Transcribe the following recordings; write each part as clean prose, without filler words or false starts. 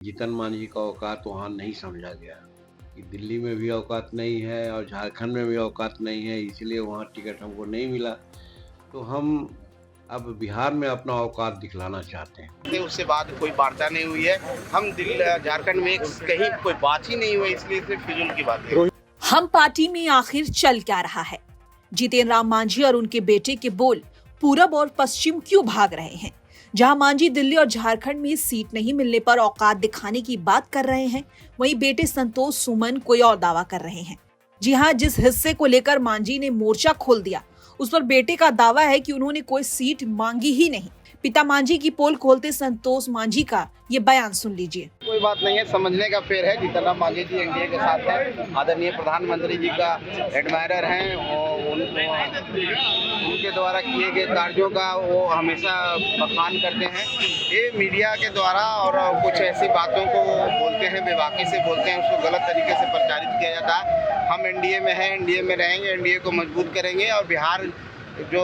जीतन मांझी का औकात वहाँ नहीं समझा गया कि दिल्ली में भी औकात नहीं है और झारखंड में भी औकात नहीं है, इसलिए वहाँ टिकट हमको नहीं मिला। तो हम अब बिहार में अपना औकात दिखलाना चाहते हैं। उससे बाद कोई वार्ता नहीं हुई है। हम झारखंड में कहीं कोई बात ही नहीं हुई, इसलिए सिर्फ फिजूल की बात है। हम पार्टी में आखिर चल क्या रहा है? जीतन राम मांझी और उनके बेटे के बोल पूरब और पश्चिम क्यों भाग रहे हैं? जहां मांझी दिल्ली और झारखंड में सीट नहीं मिलने पर औकात दिखाने की बात कर रहे हैं, वहीं बेटे संतोष सुमन कोई और दावा कर रहे हैं। जी हां, जिस हिस्से को लेकर मांझी ने मोर्चा खोल दिया, उस पर बेटे का दावा है कि उन्होंने कोई सीट मांगी ही नहीं। पिता मांझी की पोल खोलते संतोष मांझी का ये बयान सुन लीजिए। कोई बात नहीं है, समझने का फेर है। जीतन राम मांझी जी एनडीए के साथ हैं, आदरणीय प्रधानमंत्री जी का एडमायरर हैं और उनके द्वारा किए गए कार्यों का वो हमेशा बखान करते हैं। ये मीडिया के द्वारा और कुछ ऐसी बातों को बोलते हैं, बेबाकी से बोलते हैं, उसको गलत तरीके से प्रचारित किया जाता है। हम एनडीए में हैं, एनडीए में रहेंगे, एनडीए को मजबूत करेंगे और बिहार जो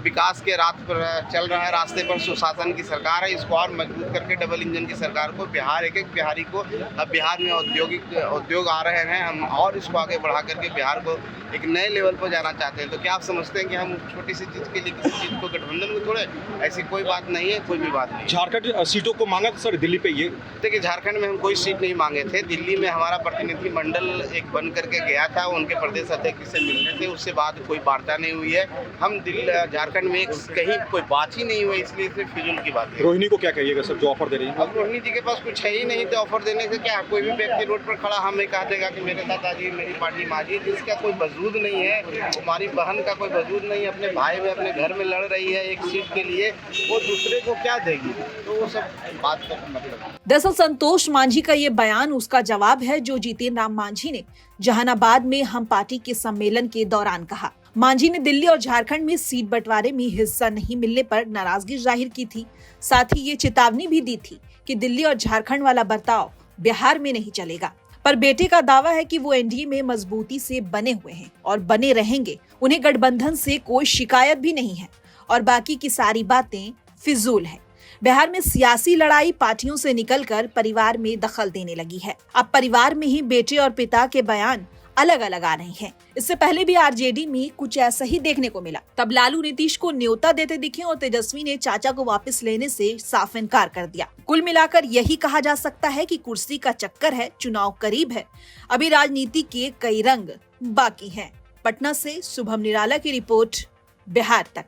विकास के रात पर चल रहा है, रास्ते पर सुशासन की सरकार है, इसको और मजबूत करके डबल इंजन की सरकार को बिहार एक बिहारी को, अब बिहार में उद्योग आ रहे हैं, हम और इसको आगे बढ़ा करके बिहार को एक नए लेवल पर जाना चाहते हैं। तो क्या आप समझते हैं कि हम छोटी सी चीज़ के लिए किसी चीज़ को गठबंधन को छोड़े? ऐसी कोई बात नहीं है, कोई भी बात नहीं। झारखंड सीटों को मांगा था सर दिल्ली पे? ये देखिए, झारखंड में हम कोई सीट नहीं मांगे थे। दिल्ली में हमारा प्रतिनिधिमंडल एक बन करके गया था, उनके प्रदेश अध्यक्ष से मिलने थे, उससे बाद कोई वार्ता नहीं हुई है। हम झारखंड में कहीं कोई बात ही नहीं हुई, इसलिए सिर्फ फिजूल की बात है। रोहिणी को क्या कहिएगा सर जो ऑफर दे रही है? अब रोहिणी जी के पास कुछ है ही नहीं, तो ऑफर देने से क्या? कोई भी व्यक्ति रोड पर खड़ा हमें कह देगा कि मेरे दादाजी मेरी पार्टी मांझी, जिसका कोई वजूद नहीं है, हमारी बहन का कोई वजूद नहीं, अपने भाई में अपने घर में लड़ रही है एक सीट के लिए, वो दूसरे को क्या देगी? तो वो सब बात का मतलब। दरअसल संतोष मांझी का ये बयान उसका जवाब है जो जीतन राम मांझी ने जहानाबाद में हम पार्टी के सम्मेलन के दौरान कहा। मांझी ने दिल्ली और झारखंड में सीट बंटवारे में हिस्सा नहीं मिलने पर नाराजगी जाहिर की थी। साथ ही ये चेतावनी भी दी थी कि दिल्ली और झारखंड वाला बर्ताव बिहार में नहीं चलेगा। पर बेटे का दावा है कि वो एनडीए में मजबूती से बने हुए हैं और बने रहेंगे। उन्हें गठबंधन से कोई शिकायत भी नहीं है और बाकी की सारी बातें फिजूल है। बिहार में सियासी लड़ाई पार्टियों से निकलकर परिवार में दखल देने लगी है। अब परिवार में ही बेटे और पिता के बयान अलग अलग आ रहे हैं। इससे पहले भी आरजेडी में कुछ ऐसा ही देखने को मिला। तब लालू नीतीश को न्योता देते दिखे और तेजस्वी ने चाचा को वापस लेने से साफ इनकार कर दिया। कुल मिलाकर यही कहा जा सकता है कि कुर्सी का चक्कर है, चुनाव करीब है, अभी राजनीति के कई रंग बाकी हैं। पटना से शुभम निराला की रिपोर्ट, बिहार तक।